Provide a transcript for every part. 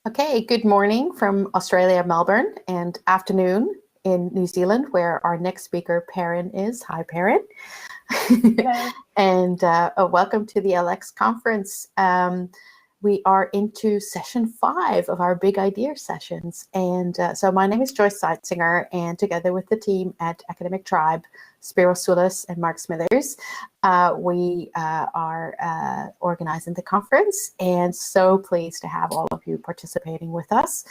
Okay, good morning from Australia, Melbourne, and afternoon in New Zealand, where our next speaker, Perin, is. Hi, Perin. Hello. And welcome to the LX conference. We are into session 5 of our Big Idea sessions. And so my name is Joyce Seitzinger, and together with the team at Academic Tribe, Spiro Soulis and Mark Smithers, we are organizing the conference, and so pleased to have all of you participating with us.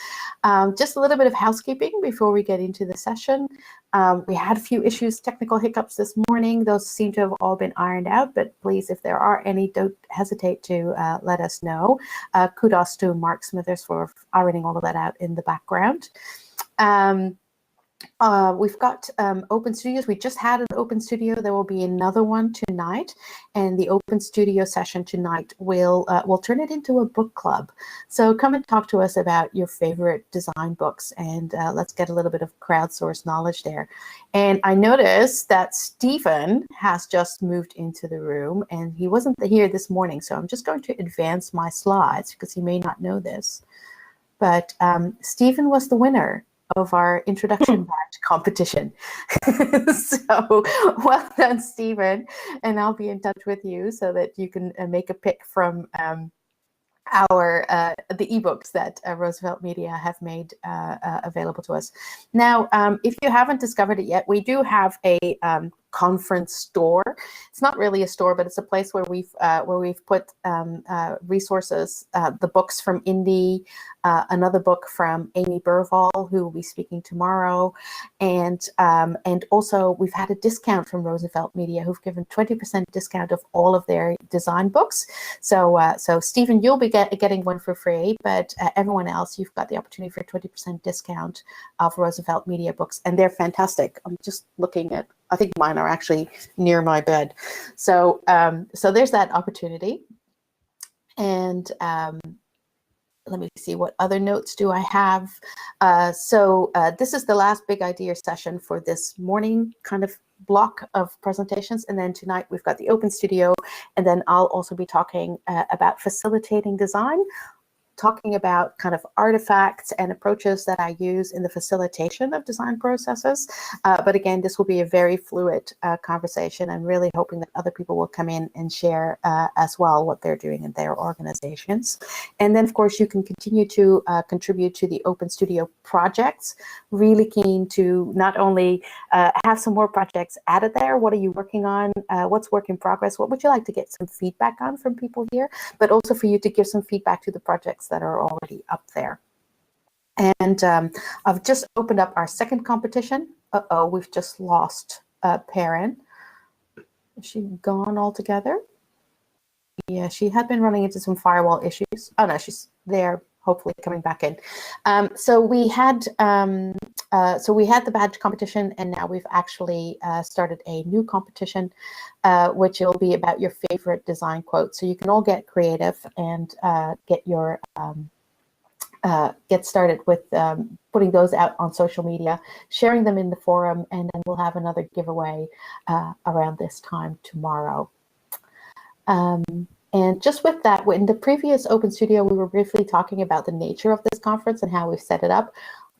Just a little bit of housekeeping before we get into the session. We had a few issues, technical hiccups this morning. Those seem to have all been ironed out, but please, if there are any, don't hesitate to let us know. Kudos to Mark Smithers for ironing all of that out in the background. We've got open studios. We just had an open studio. There will be another one tonight, and the open studio session tonight will turn it into a book club. So come and talk to us about your favorite design books, and let's get a little bit of crowdsourced knowledge there. And I noticed that Stephen has just moved into the room, and he wasn't here this morning, so I'm just going to advance my slides because he may not know this. But Stephen was the winner of our introduction badge competition. So well done, Stephen. And I'll be in touch with you so that you can make a pick from the ebooks that Roosevelt Media have made available to us. Now, if you haven't discovered it yet, we do have a conference store. It's not really a store, but it's a place where we've put resources, the books from Indy, another book from Amy Burvall, who will be speaking tomorrow, and also we've had a discount from Roosevelt Media, who've given 20% discount of all of their design books. So Stephen, you'll be getting one for free, but everyone else, you've got the opportunity for 20% discount of Roosevelt Media books, and they're fantastic. I'm just looking at, I think mine are actually near my bed. So there's that opportunity. And let me see, what other notes do I have? This is the last Big Idea session for this morning kind of block of presentations. And then tonight we've got the open studio. And then I'll also be talking about facilitating design, talking about kind of artifacts and approaches that I use in the facilitation of design processes. But again, this will be a very fluid conversation. I'm really hoping that other people will come in and share as well what they're doing in their organizations. And then, of course, you can continue to contribute to the Open Studio projects. Really keen to not only have some more projects added there, what are you working on, what's work in progress, what would you like to get some feedback on from people here, but also for you to give some feedback to the projects that are already up there. And I've just opened up our second competition. We've just lost Perin. Is she gone altogether? Yeah, she had been running into some firewall issues. Oh no, she's there, hopefully coming back in. So we had the badge competition, and now we've actually started a new competition, which will be about your favorite design quotes. So you can all get creative and get started with putting those out on social media, sharing them in the forum, and then we'll have another giveaway around this time tomorrow. And just with that, in the previous Open Studio, we were briefly talking about the nature of this conference and how we've set it up.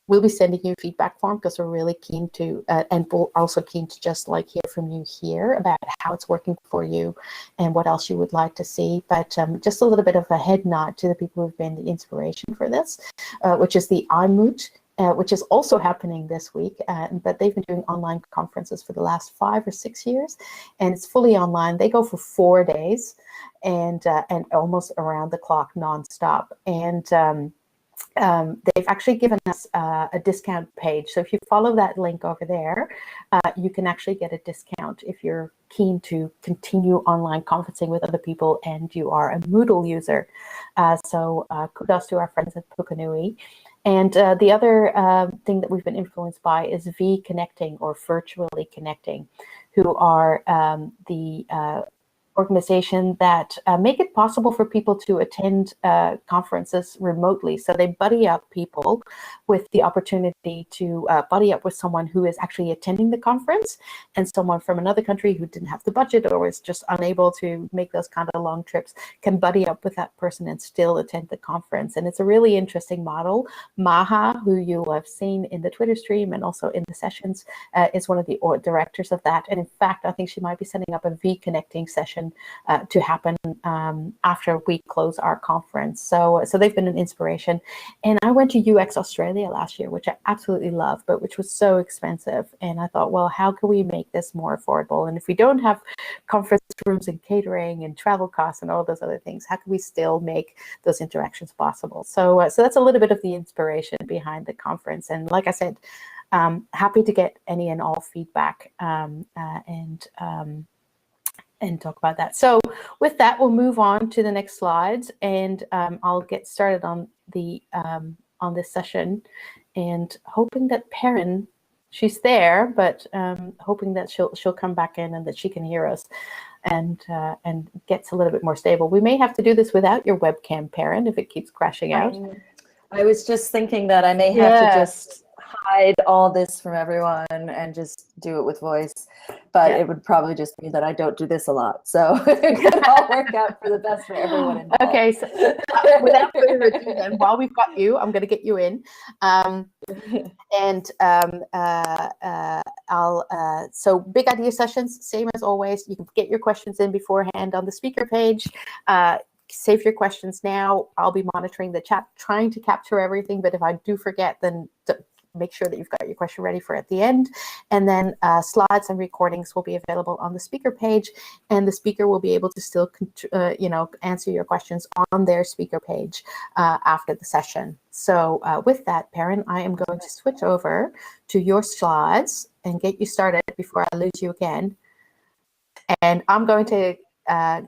We'll be sending you a feedback form because we're really keen to, and we're also keen to just like hear from you here about how it's working for you and what else you would like to see. But just a little bit of a head nod to the people who've been the inspiration for this, which is the iMoot, which is also happening this week, but they've been doing online conferences for the last 5 or 6 years, and it's fully online. They go for 4 days, and almost around the clock, nonstop. And they've actually given us a discount page. So if you follow that link over there, you can actually get a discount if you're keen to continue online conferencing with other people and you are a Moodle user. So kudos to our friends at Pukanui. And the other thing that we've been influenced by is V Connecting, or Virtually Connecting, who are organization that make it possible for people to attend conferences remotely. So they buddy up people with the opportunity to buddy up with someone who is actually attending the conference, and someone from another country who didn't have the budget or was just unable to make those kind of long trips can buddy up with that person and still attend the conference. And it's a really interesting model. Maha, who you have seen in the Twitter stream and also in the sessions, is one of the directors of that. And in fact, I think she might be setting up a V-connecting session to happen after we close our conference. So they've been an inspiration. And I went to UX Australia last year, which I absolutely love, but which was so expensive. And I thought, well, how can we make this more affordable? And if we don't have conference rooms and catering and travel costs and all those other things, how can we still make those interactions possible? So that's a little bit of the inspiration behind the conference. And like I said, happy to get any and all feedback and talk about that. So with that, we'll move on to the next slides, and I'll get started on the on this session, and hoping that Perin, she's there, but hoping that she'll come back in and that she can hear us and gets a little bit more stable. We may have to do this without your webcam, Perin, if it keeps crashing out. I was just thinking that I may have to just hide all this from everyone and just do it with voice, but it would probably just mean that I don't do this a lot. So it could all work out for the best for everyone involved. Okay, so without further ado, then, while we've got you, I'm going to get you in. So big idea sessions, same as always. You can get your questions in beforehand on the speaker page. Save your questions now. I'll be monitoring the chat, trying to capture everything, but if I do forget, then make sure that you've got your question ready for at the end. And then slides and recordings will be available on the speaker page, and the speaker will be able to still answer your questions on their speaker page after the session. So with that, Perin, I am going to switch over to your slides and get you started before I lose you again. And I'm going to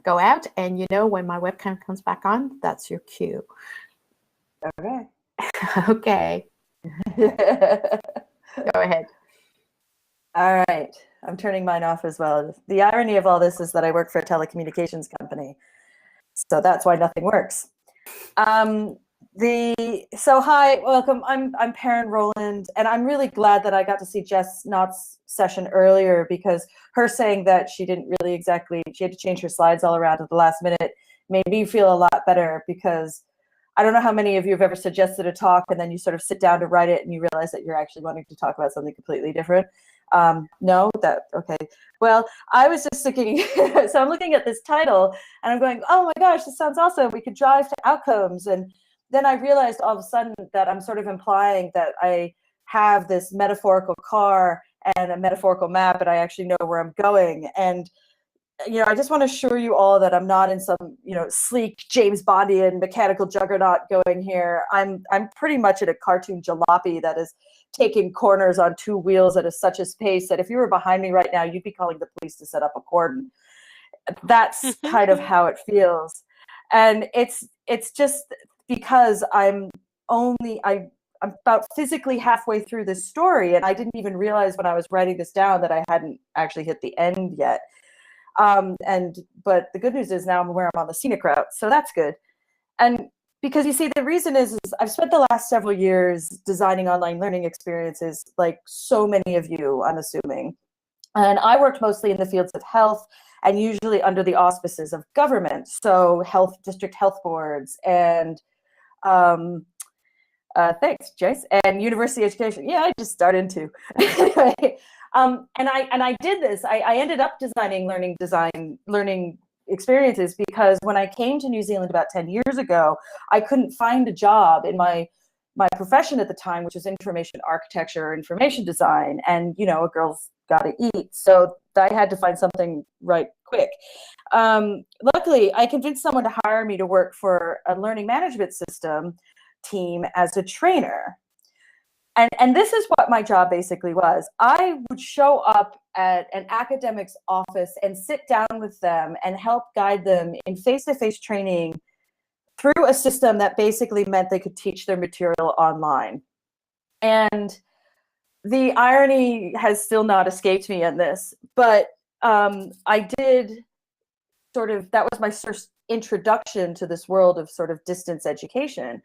go out, and when my webcam comes back on, that's your cue. Okay. Okay. Go ahead. All right. I'm turning mine off as well. The irony of all this is that I work for a telecommunications company, so that's why nothing works. So hi, welcome. I'm Perin Rowland, and I'm really glad that I got to see Jess Knott's session earlier, because her saying that she didn't really she had to change her slides all around at the last minute made me feel a lot better, because I don't know how many of you have ever suggested a talk and then you sort of sit down to write it and you realize that you're actually wanting to talk about something completely different. No, okay. Well, I was just thinking, so I'm looking at this title and I'm going, oh my gosh, this sounds awesome. We could drive to outcomes. And then I realized all of a sudden that I'm sort of implying that I have this metaphorical car and a metaphorical map, and I actually know where I'm going. And I just want to assure you all that I'm not in some, sleek James Bondian mechanical juggernaut going here. I'm pretty much at a cartoon jalopy that is taking corners on two wheels at such a pace that if you were behind me right now, you'd be calling the police to set up a cordon. That's kind of how it feels. And it's just because I'm about physically halfway through this story, and I didn't even realize when I was writing this down that I hadn't actually hit the end yet. But the good news is now I'm where I'm on the scenic route, so that's good. And because you see, the reason is I've spent the last several years designing online learning experiences, like so many of you, I'm assuming. And I worked mostly in the fields of health, and usually under the auspices of government, so district health boards and thanks, Jace, and university education. Yeah, I just started to. Anyway. And I did this. I ended up designing learning experiences because when I came to New Zealand about 10 years ago, I couldn't find a job in my profession at the time, which was information architecture, information design, and a girl's got to eat. So I had to find something right quick. Luckily, I convinced someone to hire me to work for a learning management system team as a trainer. And this is what my job basically was. I would show up at an academic's office and sit down with them and help guide them in face-to-face training through a system that basically meant they could teach their material online. And the irony has still not escaped me in this, but I did that was my first introduction to this world of sort of distance education.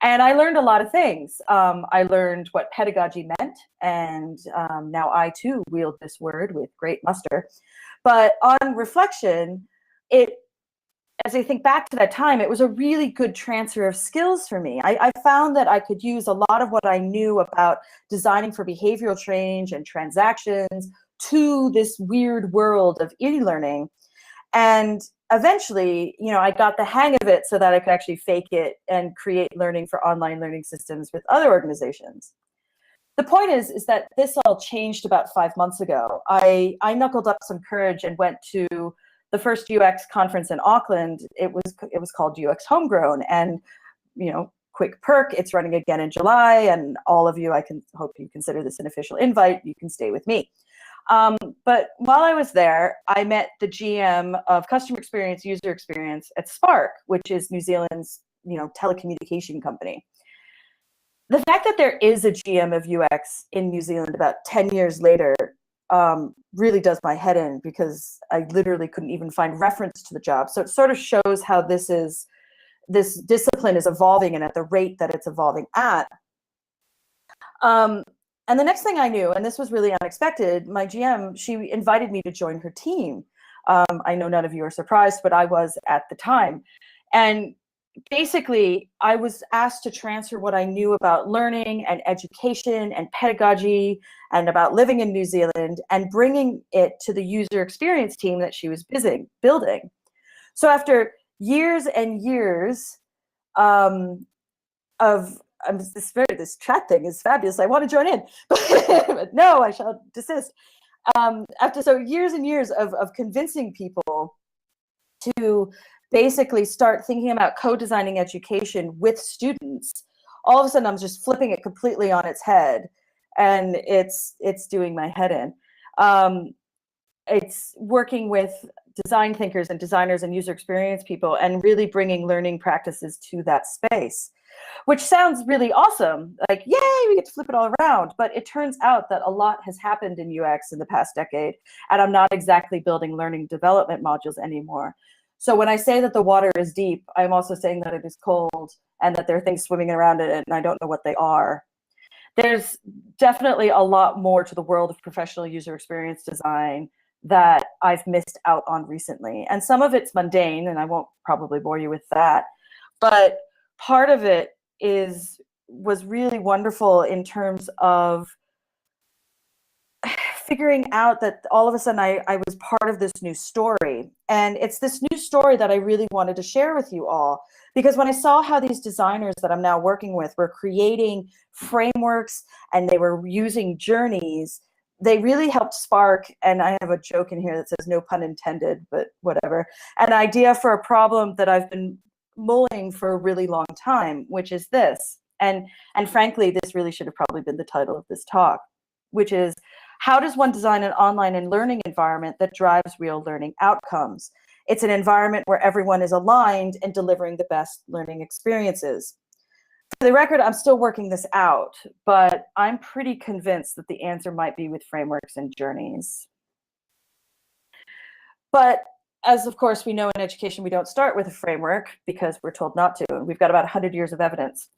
And I learned a lot of things. I learned what pedagogy meant, and now I too wield this word with great muster. But on reflection, as I think back to that time, it was a really good transfer of skills for me. I found that I could use a lot of what I knew about designing for behavioral change and transactions to this weird world of e-learning. And eventually, I got the hang of it so that I could actually fake it and create learning for online learning systems with other organizations. The point is that this all changed about 5 months ago. I knuckled up some courage and went to the first UX conference in Auckland. It was called UX Homegrown, and quick perk, it's running again in July, and all of you, I can hope you consider this an official invite. You can stay with me. But while I was there, I met the GM of customer experience, user experience at Spark, which is New Zealand's telecommunication company. The fact that there is a GM of UX in New Zealand about 10 years later really does my head in, because I literally couldn't even find reference to the job. So it sort of shows how this discipline is evolving, and at the rate that it's evolving at. And the next thing I knew, and this was really unexpected, my GM, she invited me to join her team. I know none of you are surprised, but I was at the time. And basically, I was asked to transfer what I knew about learning and education and pedagogy and about living in New Zealand, and bringing it to the user experience team that she was building. So after years and years this chat thing is fabulous, I want to join in, but no, I shall desist. After years and years of convincing people to basically start thinking about co-designing education with students, all of a sudden I'm just flipping it completely on its head, and it's doing my head in. It's working with design thinkers and designers and user experience people, and really bringing learning practices to that space, which sounds really awesome. Like, yay, we get to flip it all around. But it turns out that a lot has happened in UX in the past decade, and I'm not exactly building learning development modules anymore. So when I say that the water is deep, I'm also saying that it is cold, and that there are things swimming around in it, and I don't know what they are. There's definitely a lot more to the world of professional user experience design that I've missed out on recently. And some of it's mundane, and I won't probably bore you with that. But part of it was really wonderful in terms of figuring out that all of a sudden I was part of this new story. And it's this new story that I really wanted to share with you all, because when I saw how these designers that I'm now working with were creating frameworks and they were using journeys, they really helped spark, and I have a joke in here that says no pun intended, but whatever, an idea for a problem that I've been mulling for a really long time, which is this. And frankly, this really should have probably been the title of this talk, which is, how does one design an online and learning environment that drives real learning outcomes? It's an environment where everyone is aligned and delivering the best learning experiences. For the record, I'm still working this out, but I'm pretty convinced that the answer might be with frameworks and journeys. But as of course we know in education, we don't start with a framework because we're told not to, and we've got about 100 years of evidence.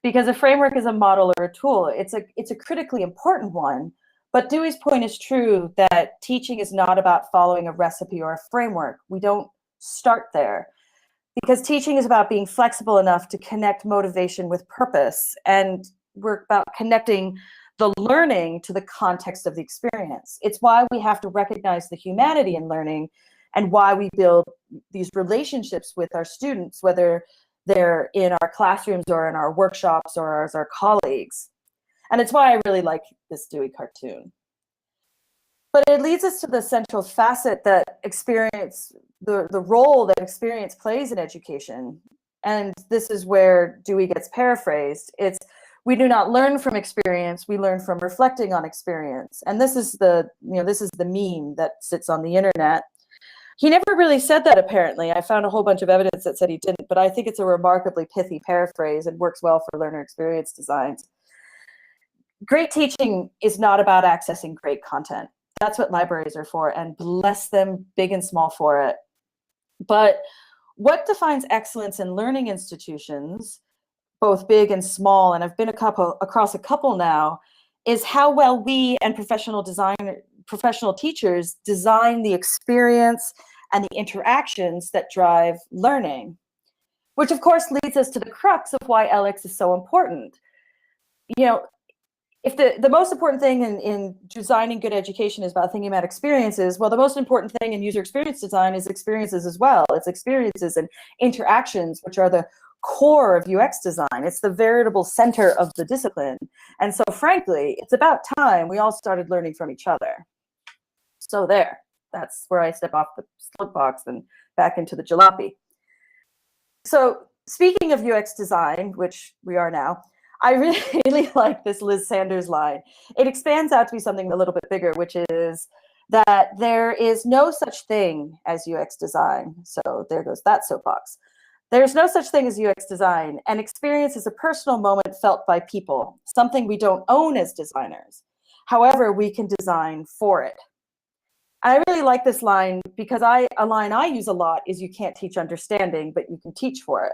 Because a framework is a model or a tool. It's a critically important one, but Dewey's point is true that teaching is not about following a recipe or a framework. We don't start there, because teaching is about being flexible enough to connect motivation with purpose, and we're about connecting the learning to the context of the experience. It's why we have to recognize the humanity in learning, and why we build these relationships with our students, whether they're in our classrooms or in our workshops or as our colleagues. And it's why I really like this Dewey cartoon. But it leads us to the central facet that experience, the role that experience plays in education. And this is where Dewey gets paraphrased. It's, we do not learn from experience, we learn from reflecting on experience. And this is the meme that sits on the internet. He never really said that, apparently. I found a whole bunch of evidence that said he didn't, but I think it's a remarkably pithy paraphrase and works well for learner experience designs. Great teaching is not about accessing great content. That's what libraries are for, and bless them big and small for it. But what defines excellence in learning institutions, both big and small, and I've been across a couple now, is how well we and professional teachers design the experience and the interactions that drive learning, which of course leads us to the crux of why LX is so important. If the most important thing in designing good education is about thinking about experiences, well, the most important thing in user experience design is experiences as well. It's experiences and interactions, which are the core of UX design. It's the veritable center of the discipline. And so frankly, it's about time we all started learning from each other. So that's where I step off the soapbox and back into the jalopy. So speaking of UX design, which we are now, I really like this Liz Sanders line. It expands out to be something a little bit bigger, which is that there is no such thing as UX design. So there goes that soapbox. There's no such thing as UX design. An experience is a personal moment felt by people, something we don't own as designers. However, we can design for it. I really like this line because a line I use a lot is you can't teach understanding, but you can teach for it.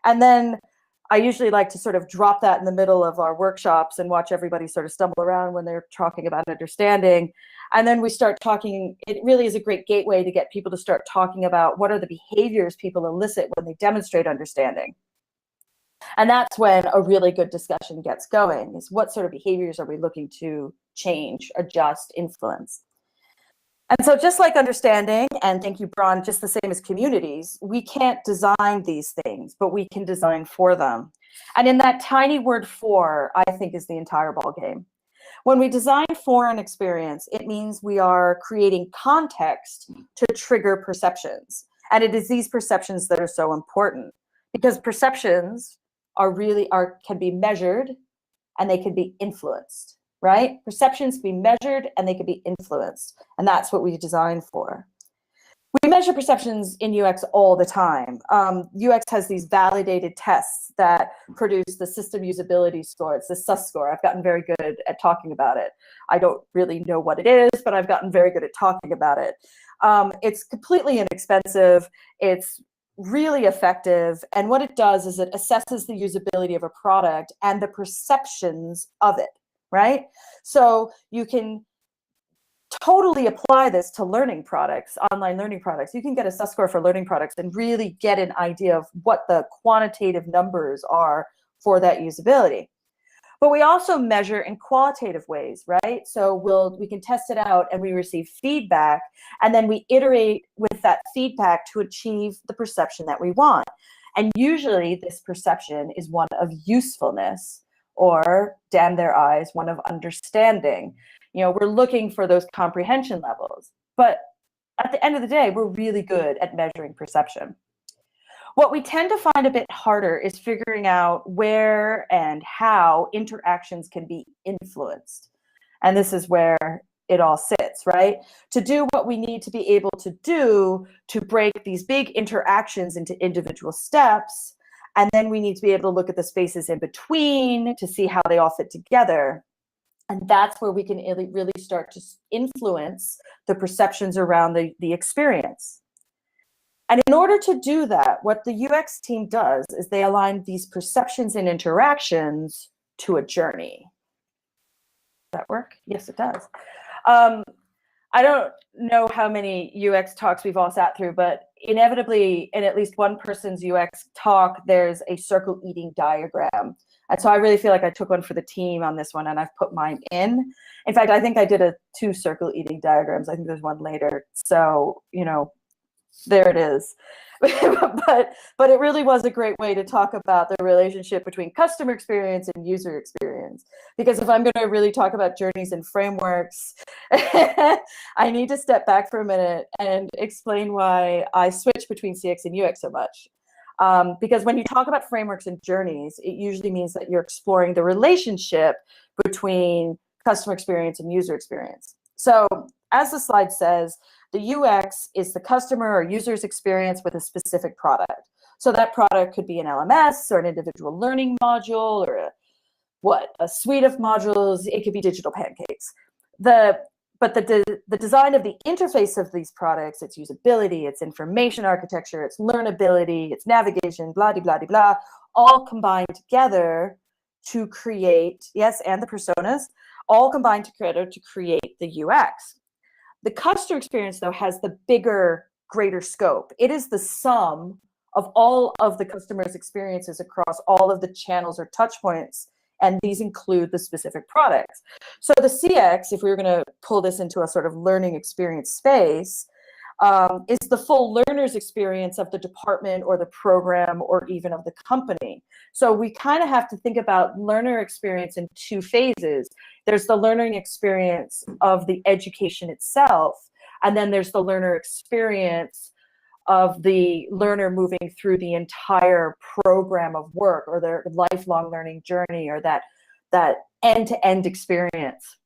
And then I usually like to sort of drop that in the middle of our workshops and watch everybody sort of stumble around when they're talking about understanding. And then we start talking. It really is a great gateway to get people to start talking about what are the behaviors people elicit when they demonstrate understanding. And that's when a really good discussion gets going, is what sort of behaviors are we looking to change, adjust, influence? And so just like understanding, and thank you, Braun, just the same as communities, we can't design these things, but we can design for them. And in that tiny word for, I think is the entire ballgame. When we design for an experience, it means we are creating context to trigger perceptions. And it is these perceptions that are so important, because perceptions can be measured and they can be influenced. Right? Perceptions can be measured and they can be influenced. And that's what we design for. We measure perceptions in UX all the time. UX has these validated tests that produce the system usability score. It's the SUS score. I've gotten very good at talking about it. I don't really know what it is, but I've gotten very good at talking about it. It's completely inexpensive. It's really effective. And what it does is it assesses the usability of a product and the perceptions of it. Right? So you can totally apply this to learning products, online learning products. You can get a SUS score for learning products and really get an idea of what the quantitative numbers are for that usability. But we also measure in qualitative ways, right? So we can test it out and we receive feedback, and then we iterate with that feedback to achieve the perception that we want. And usually this perception is one of usefulness, or damn their eyes, one of understanding. We're looking for those comprehension levels. But at the end of the day, we're really good at measuring perception. What we tend to find a bit harder is figuring out where and how interactions can be influenced. And this is where it all sits, right? To do what we need to be able to do to break these big interactions into individual steps. And then we need to be able to look at the spaces in between to see how they all fit together. And that's where we can really start to influence the perceptions around the experience. And in order to do that, what the UX team does is they align these perceptions and interactions to a journey. Does that work? Yes, it does. I don't know how many UX talks we've all sat through, but inevitably in at least one person's UX talk, there's a circle eating diagram. And so I really feel like I took one for the team on this one, and I've put mine in. In fact, I think I did 2 circle eating diagrams. I think there's one later. So, there it is. but it really was a great way to talk about the relationship between customer experience and user experience. Because if I'm going to really talk about journeys and frameworks, I need to step back for a minute and explain why I switch between CX and UX so much. Because when you talk about frameworks and journeys, it usually means that you're exploring the relationship between customer experience and user experience. So as the slide says, the UX is the customer or user's experience with a specific product. So that product could be an LMS or an individual learning module or a suite of modules. It could be digital pancakes. The but the design of the interface of these products, its usability, its information architecture, its learnability, its navigation, blah, blah, blah, blah, all combined together to create, yes, and the personas, all combined together to create the UX. The customer experience, though, has the bigger, greater scope. It is the sum of all of the customer's experiences across all of the channels or touch points, and these include the specific products. So the CX, if we were going to pull this into a sort of learning experience space, is the full learner's experience of the department or the program or even of the company. So we kind of have to think about learner experience in two phases. There's the learning experience of the education itself, and then there's the learner experience of the learner moving through the entire program of work or their lifelong learning journey or that end-to-end experience.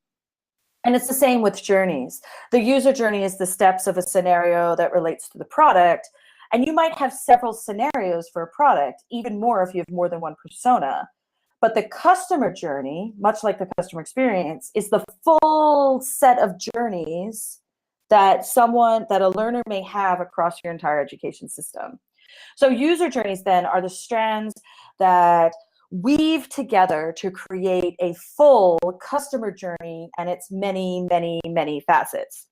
And it's the same with journeys. The user journey is the steps of a scenario that relates to the product. And you might have several scenarios for a product, even more if you have more than one persona. But the customer journey, much like the customer experience, is the full set of journeys that a learner may have across your entire education system. So user journeys then are the strands that weave together to create a full customer journey and its many, many, many facets.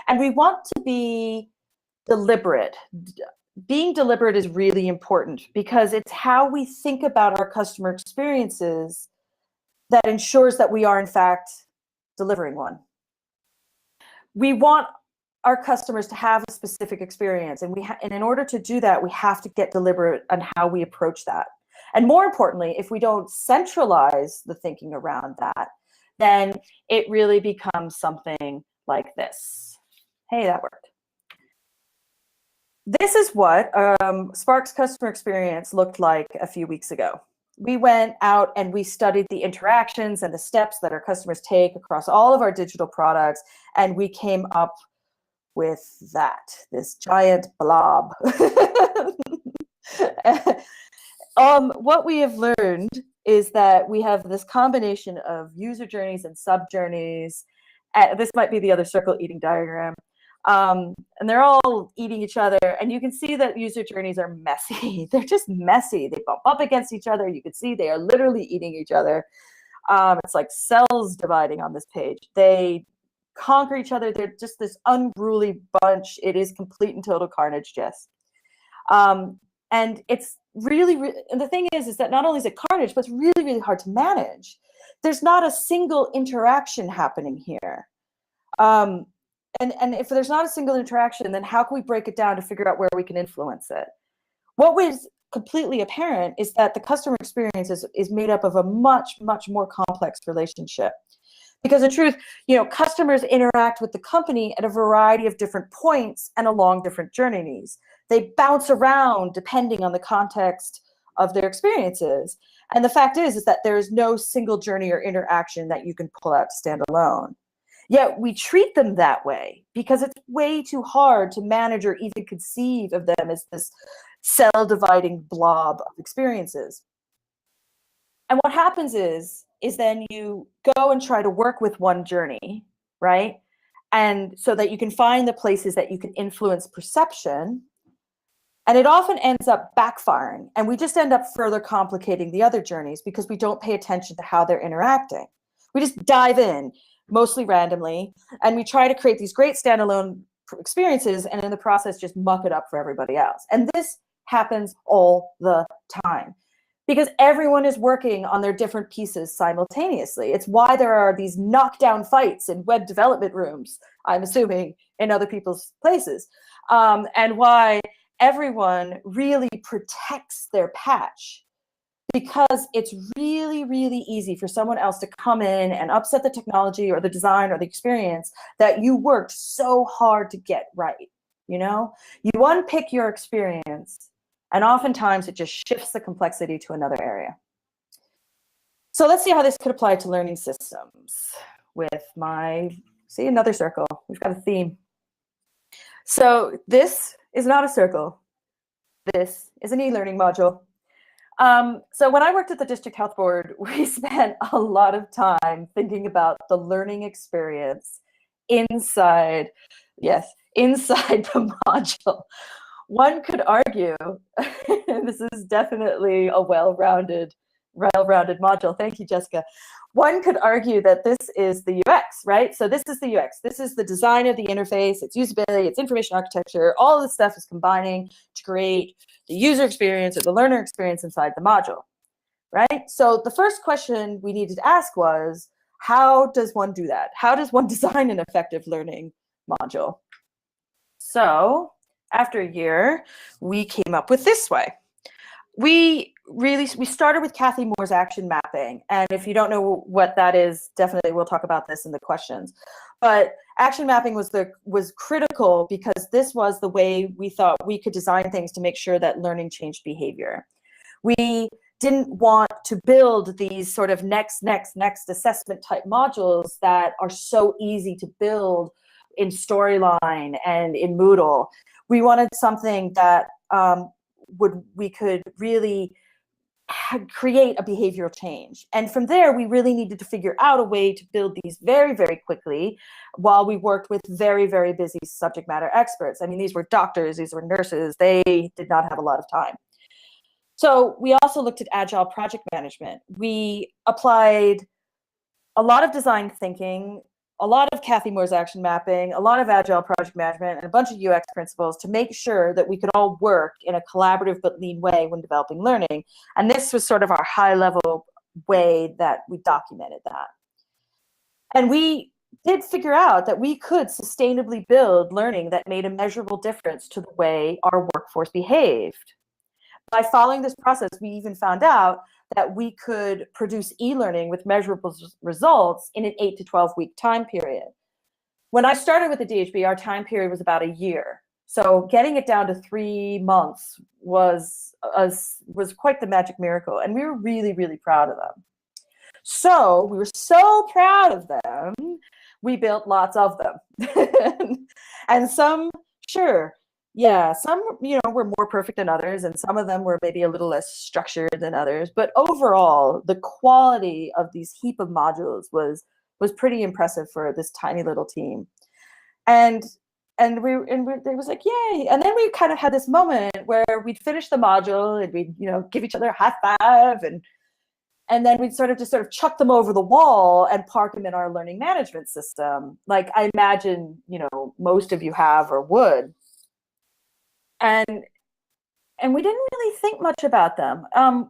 And we want to be deliberate. Being deliberate is really important because it's how we think about our customer experiences that ensures that we are in fact delivering one. We want our customers to have a specific experience, and in order to do that, we have to get deliberate on how we approach that. And more importantly, if we don't centralize the thinking around that, then it really becomes something like this. Hey, that worked. This is what Spark's customer experience looked like a few weeks ago. We went out and we studied the interactions and the steps that our customers take across all of our digital products, and we came up with this giant blob. What we have learned is that we have this combination of user journeys and sub-journeys. This might be the other circle eating diagram. And they're all eating each other. And you can see that user journeys are messy. They're just messy. They bump up against each other. You can see they are literally eating each other. It's like cells dividing on this page. They conquer each other. They're just this unruly bunch. It is complete and total carnage, Jess. And it's really, and the thing is that not only is it carnage, but it's really, really hard to manage. There's not a single interaction happening here. And if there's not a single interaction, then how can we break it down to figure out where we can influence it? What was completely apparent is that the customer experience is made up of a much, much more complex relationship. Because in truth, customers interact with the company at a variety of different points and along different journeys. They bounce around depending on the context of their experiences. And the fact is that there is no single journey or interaction that you can pull out to stand alone. Yet we treat them that way because it's way too hard to manage or even conceive of them as this cell-dividing blob of experiences. And what happens is then you go and try to work with one journey, right? And so that you can find the places that you can influence perception. And it often ends up backfiring. And we just end up further complicating the other journeys because we don't pay attention to how they're interacting. We just dive in, mostly randomly, and we try to create these great standalone experiences and in the process just muck it up for everybody else. And this happens all the time because everyone is working on their different pieces simultaneously. It's why there are these knockdown fights in web development rooms, I'm assuming, in other people's places, and why everyone really protects their patch, because it's really, really easy for someone else to come in and upset the technology or the design or the experience that you worked so hard to get right. You unpick your experience, and oftentimes it just shifts the complexity to another area. So let's see how this could apply to learning systems with see another circle. We've got a theme. So this is not a circle. This is an e-learning module. So when I worked at the District Health Board, we spent a lot of time thinking about the learning experience inside, yes, inside the module. One could argue, this is definitely a well-rounded module. Thank you, Jessica. One could argue that this is the UX, right? So this is the UX. This is the design of the interface, its usability, its information architecture. All of this stuff is combining to create the user experience or the learner experience inside the module, right? So the first question we needed to ask was, how does one do that? How does one design an effective learning module? So after a year, we came up with this way. We started with Kathy Moore's action mapping. And if you don't know what that is, definitely we'll talk about this in the questions. But action mapping was critical because this was the way we thought we could design things to make sure that learning changed behavior. We didn't want to build these sort of next assessment type modules that are so easy to build in Storyline and in Moodle. We wanted something that we could really create a behavioral change. And from there, we really needed to figure out a way to build these very, very quickly while we worked with very, very busy subject matter experts. I mean, these were doctors, these were nurses. They did not have a lot of time. So we also looked at agile project management. We applied a lot of design thinking, a lot of Kathy Moore's action mapping, a lot of agile project management, and a bunch of UX principles to make sure that we could all work in a collaborative but lean way when developing learning. And this was sort of our high-level way that we documented that. And we did figure out that we could sustainably build learning that made a measurable difference to the way our workforce behaved. By following this process, we even found out that we could produce e-learning with measurable results in an 8 to 12 week time period. When I started with the DHB, our time period was about a year. So getting it down to 3 months was quite the magic miracle. And we were really, really proud of them. So we were so proud of them, we built lots of them. And some, sure, yeah, some, were more perfect than others, and some of them were maybe a little less structured than others. But overall, the quality of these heap of modules was pretty impressive for this tiny little team. And it was like, yay! And then we kind of had this moment where we'd finish the module and we'd, give each other a high five, and then we'd sort of chuck them over the wall and park them in our learning management system, like I imagine, most of you have or would. And we didn't really think much about them.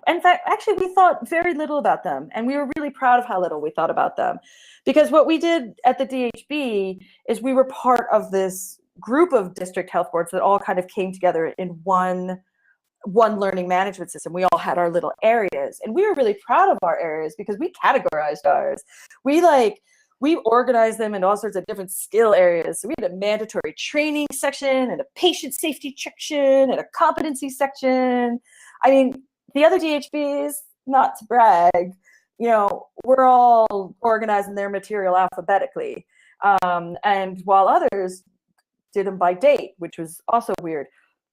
In fact, actually, we thought very little about them. And we were really proud of how little we thought about them. Because what we did at the DHB is we were part of this group of district health boards that all kind of came together in one learning management system. We all had our little areas. And we were really proud of our areas because we categorized ours. We organized them in all sorts of different skill areas. So we had a mandatory training section and a patient safety section and a competency section. I mean, the other DHBs, not to brag, we're all organizing their material alphabetically. And while others did them by date, which was also weird.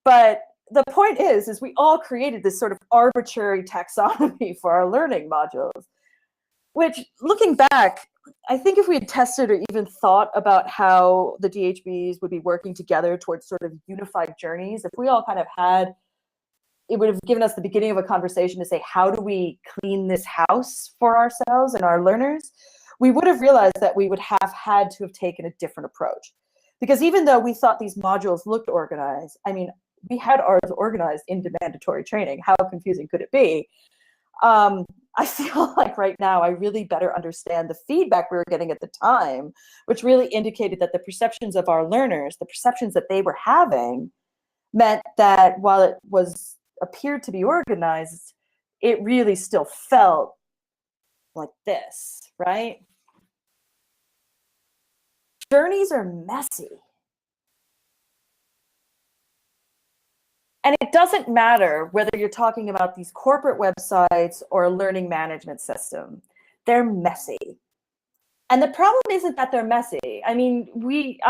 But the point is we all created this sort of arbitrary taxonomy for our learning modules, which, looking back, I think if we had tested or even thought about how the DHBs would be working together towards sort of unified journeys, if we all kind of had, it would have given us the beginning of a conversation to say, how do we clean this house for ourselves and our learners? We would have realized that we would have had to have taken a different approach. Because even though we thought these modules looked organized, I mean, we had ours organized into mandatory training. How confusing could it be? I feel like right now I really better understand the feedback we were getting at the time, which really indicated that the perceptions of our learners, the perceptions that they were having, meant that while it appeared to be organized, it really still felt like this, right? Journeys are messy. And it doesn't matter whether you're talking about these corporate websites or a learning management system. They're messy. And the problem isn't that they're messy. I mean,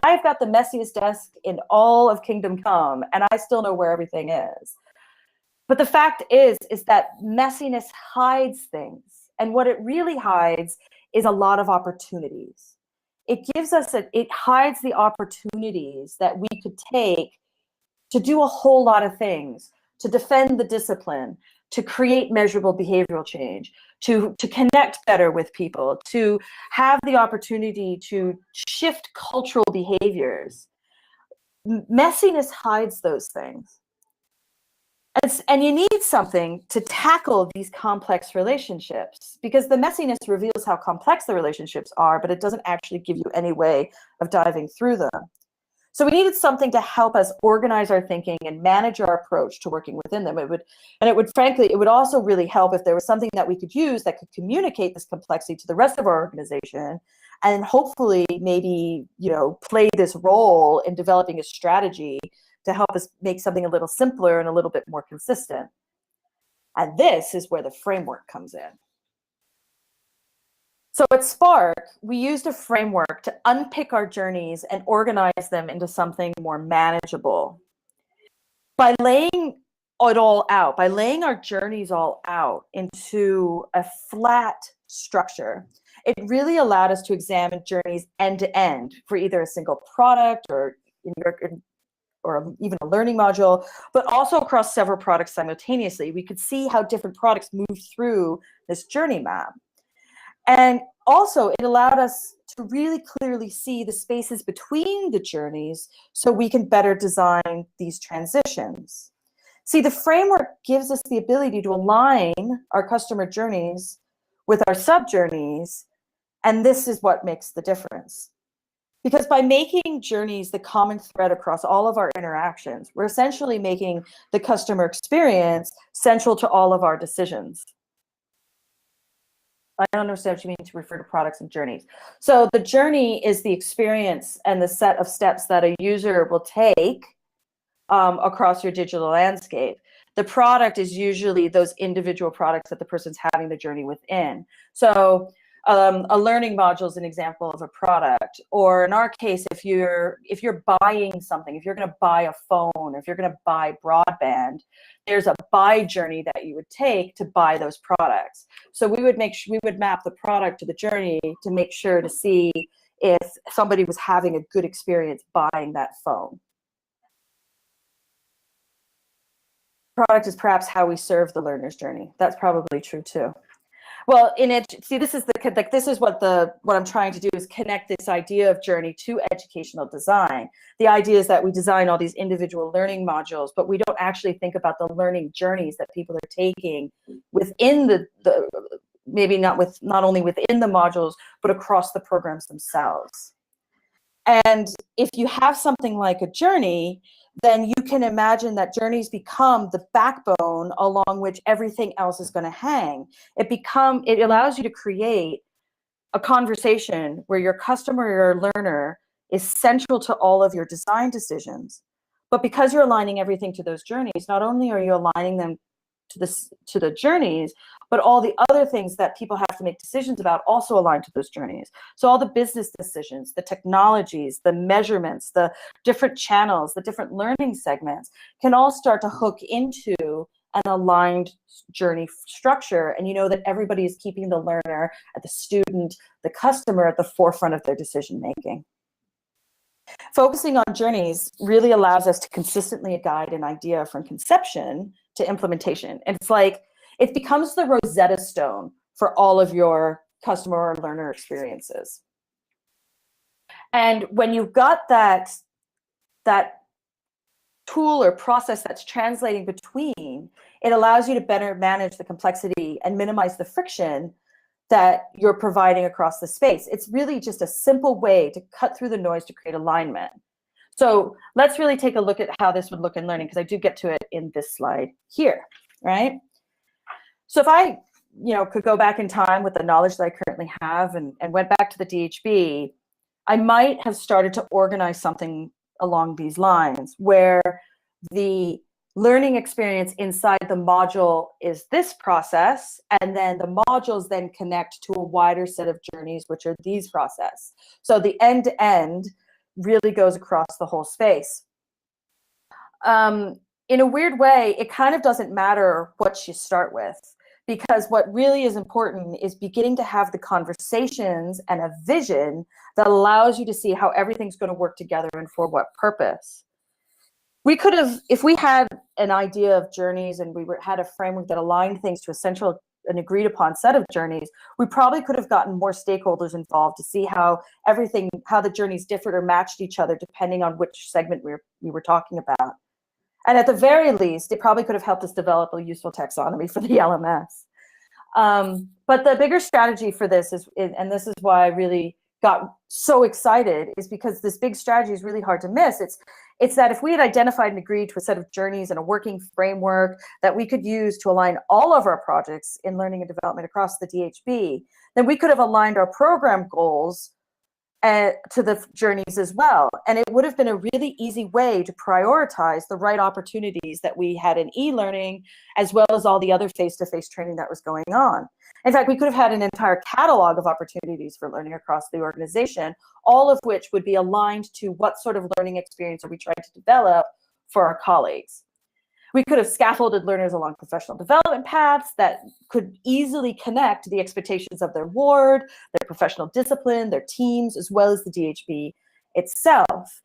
I've got the messiest desk in all of Kingdom Come, and I still know where everything is. But the fact is that messiness hides things. And what it really hides is a lot of opportunities. it gives us, it hides the opportunities that we could take to do a whole lot of things, to defend the discipline, to create measurable behavioral change, to connect better with people, to have the opportunity to shift cultural behaviors. Messiness hides those things. And you need something to tackle these complex relationships, because the messiness reveals how complex the relationships are, but it doesn't actually give you any way of diving through them. So we needed something to help us organize our thinking and manage our approach to working within them. Frankly, it would also really help if there was something that we could use that could communicate this complexity to the rest of our organization, and hopefully maybe, play this role in developing a strategy to help us make something a little simpler and a little bit more consistent. And this is where the framework comes in. So at Spark, we used a framework to unpick our journeys and organize them into something more manageable. By laying it all out, by laying our journeys all out into a flat structure, it really allowed us to examine journeys end to end for either a single product or even a learning module, but also across several products simultaneously. We could see how different products move through this journey map. And also, it allowed us to really clearly see the spaces between the journeys so we can better design these transitions. See, the framework gives us the ability to align our customer journeys with our sub-journeys, and this is what makes the difference. Because by making journeys the common thread across all of our interactions, we're essentially making the customer experience central to all of our decisions. I don't understand what you mean to refer to products and journeys. So the journey is the experience and the set of steps that a user will take across your digital landscape. The product is usually those individual products that the person's having the journey within. So a learning module is an example of a product, or in our case, if you're buying something, if you're going to buy a phone, or if you're going to buy broadband, there's a buy journey that you would take to buy those products. So we would map the product to the journey to make sure to see if somebody was having a good experience buying that phone. Product is perhaps how we serve the learner's journey. That's probably true too. Well, this is what I'm trying to do, is connect this idea of journey to educational design. The idea is that we design all these individual learning modules, but we don't actually think about the learning journeys that people are taking within maybe not only within the modules, but across the programs themselves. And if you have something like a journey, then you can imagine that journeys become the backbone along which everything else is going to hang. It allows you to create a conversation where your customer or your learner is central to all of your design decisions. But because you're aligning everything to those journeys, not only are you aligning them to the journeys, but all the other things that people have to make decisions about also align to those journeys. So all the business decisions, the technologies, the measurements, the different channels, the different learning segments can all start to hook into an aligned journey structure. And you know that everybody is keeping the learner, the student, the customer at the forefront of their decision making. Focusing on journeys really allows us to consistently guide an idea from conception to implementation. And it's like, it becomes the Rosetta Stone for all of your customer or learner experiences. And when you've got that tool or process that's translating between, it allows you to better manage the complexity and minimize the friction that you're providing across the space. It's really just a simple way to cut through the noise to create alignment. So let's really take a look at how this would look in learning, because I do get to it in this slide here, right? So if I could go back in time with the knowledge that I currently have and went back to the DHB, I might have started to organize something along these lines, where the learning experience inside the module is this process, and then the modules then connect to a wider set of journeys, which are these process. So the end-to-end really goes across the whole space. In a weird way, it kind of doesn't matter what you start with, because what really is important is beginning to have the conversations and a vision that allows you to see how everything's going to work together and for what purpose. We could have, if we had an idea of journeys and had a framework that aligned things to an agreed upon set of journeys, we probably could have gotten more stakeholders involved to see how the journeys differed or matched each other depending on which segment we were talking about. And at the very least, it probably could have helped us develop a useful taxonomy for the LMS. But the bigger strategy for this is, and this is why I really got so excited, is because this big strategy is really hard to miss. It's that if we had identified and agreed to a set of journeys and a working framework that we could use to align all of our projects in learning and development across the DHB, then we could have aligned our program goals to the journeys as well. And it would have been a really easy way to prioritize the right opportunities that we had in e-learning, as well as all the other face-to-face training that was going on. In fact, we could have had an entire catalog of opportunities for learning across the organization, all of which would be aligned to what sort of learning experience are we trying to develop for our colleagues. We could have scaffolded learners along professional development paths that could easily connect the expectations of their ward, their professional discipline, their teams, as well as the DHB itself.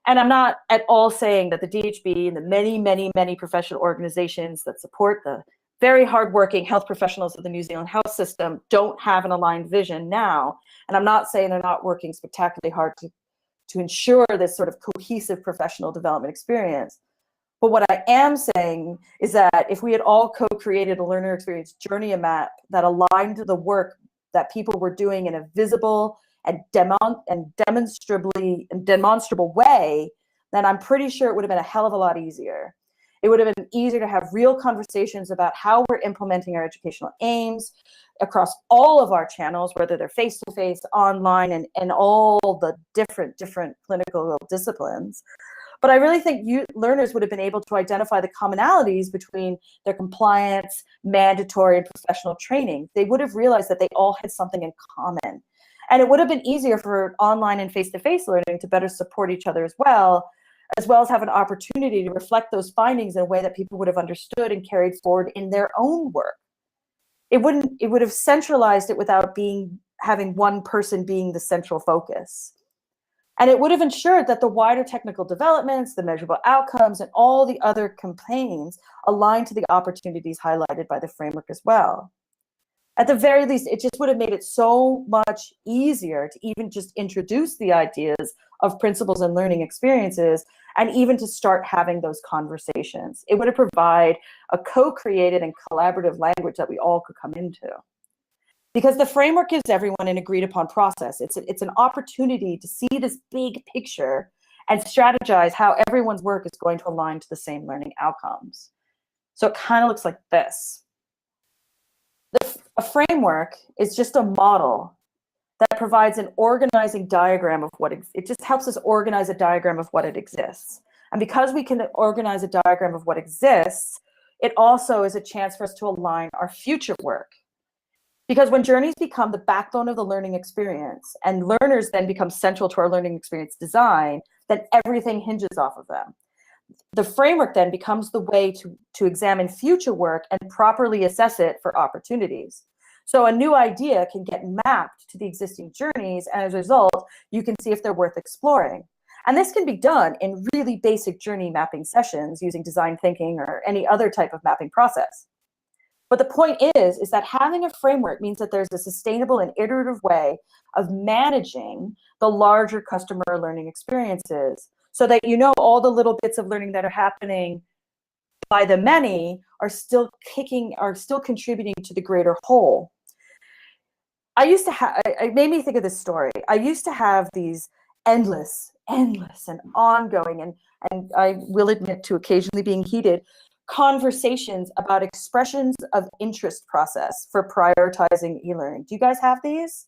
And I'm not at all saying that the DHB and the many, many, many professional organizations that support the very hardworking health professionals of the New Zealand health system don't have an aligned vision now. And I'm not saying they're not working spectacularly hard to ensure this sort of cohesive professional development experience. But what I am saying is that if we had all co-created a learner experience journey map that aligned the work that people were doing in a visible and demonstrable way, then I'm pretty sure it would have been a hell of a lot easier. It would have been easier to have real conversations about how we're implementing our educational aims across all of our channels, whether they're face-to-face, online, and all the different clinical disciplines. But I really think learners would have been able to identify the commonalities between their compliance, mandatory, and professional training. They would have realized that they all had something in common. And it would have been easier for online and face-to-face learning to better support each other as well as have an opportunity to reflect those findings in a way that people would have understood and carried forward in their own work. It would have centralized it without having one person being the central focus. And it would have ensured that the wider technical developments, the measurable outcomes, and all the other campaigns aligned to the opportunities highlighted by the framework as well. At the very least, it just would have made it so much easier to even just introduce the ideas of principles and learning experiences, and even to start having those conversations. It would have provided a co-created and collaborative language that we all could come into. Because the framework gives everyone an agreed upon process. It's an opportunity to see this big picture and strategize how everyone's work is going to align to the same learning outcomes. So it kind of looks like this. A framework is just a model that provides an organizing diagram of it just helps us organize a diagram of what it exists. And because we can organize a diagram of what exists, it also is a chance for us to align our future work. Because when journeys become the backbone of the learning experience and learners then become central to our learning experience design, then everything hinges off of them. The framework then becomes the way to examine future work and properly assess it for opportunities. So a new idea can get mapped to the existing journeys, and as a result, you can see if they're worth exploring. And this can be done in really basic journey mapping sessions using design thinking or any other type of mapping process. But the point is that having a framework means that there's a sustainable and iterative way of managing the larger customer learning experiences, so that you know all the little bits of learning that are happening by the many are still contributing to the greater whole. It made me think of this story. I used to have these endless and ongoing, and I will admit to occasionally being heated, conversations about expressions of interest process for prioritizing e-learning. Do you guys have these?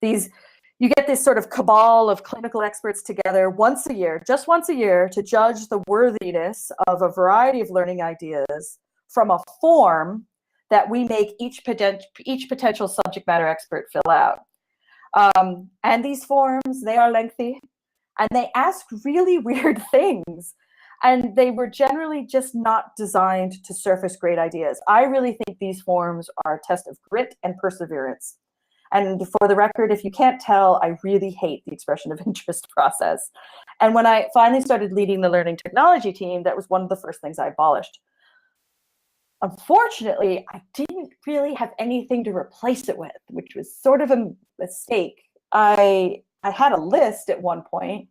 You get this sort of cabal of clinical experts together just once a year, to judge the worthiness of a variety of learning ideas from a form that we make each potential subject matter expert fill out. And these forms, they are lengthy, and they ask really weird things. And they were generally just not designed to surface great ideas. I really think these forums are a test of grit and perseverance. And for the record, if you can't tell, I really hate the expression of interest process. And when I finally started leading the learning technology team, that was one of the first things I abolished. Unfortunately, I didn't really have anything to replace it with, which was sort of a mistake. I had a list at one point,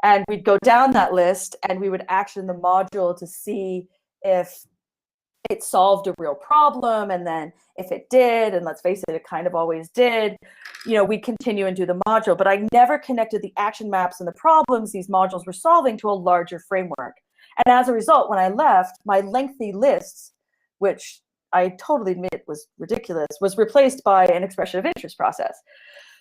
and we'd go down that list and we would action the module to see if it solved a real problem. And then if it did, and let's face it, it kind of always did, we'd continue and do the module. But I never connected the action maps and the problems these modules were solving to a larger framework. And as a result, when I left, my lengthy lists, which I totally admit was ridiculous, was replaced by an expression of interest process.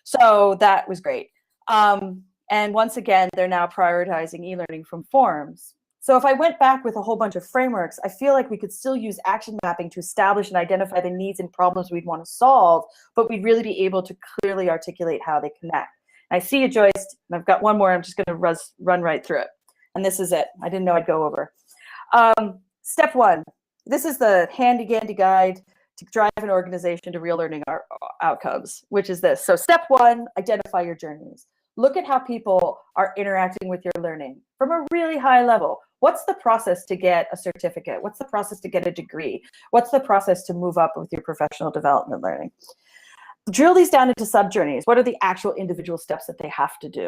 So that was great. And once again, they're now prioritizing e-learning from forums. So if I went back with a whole bunch of frameworks, I feel like we could still use action mapping to establish and identify the needs and problems we'd want to solve, but we'd really be able to clearly articulate how they connect. And I see you, Joyce, and I've got one more. I'm just going to run right through it. And this is it. I didn't know I'd go over. Step 1. This is the handy-dandy guide to drive an organization to real learning outcomes, which is this. So step 1, identify your journeys. Look at how people are interacting with your learning from a really high level. What's the process to get a certificate? What's the process to get a degree? What's the process to move up with your professional development learning? Drill these down into sub-journeys. What are the actual individual steps that they have to do?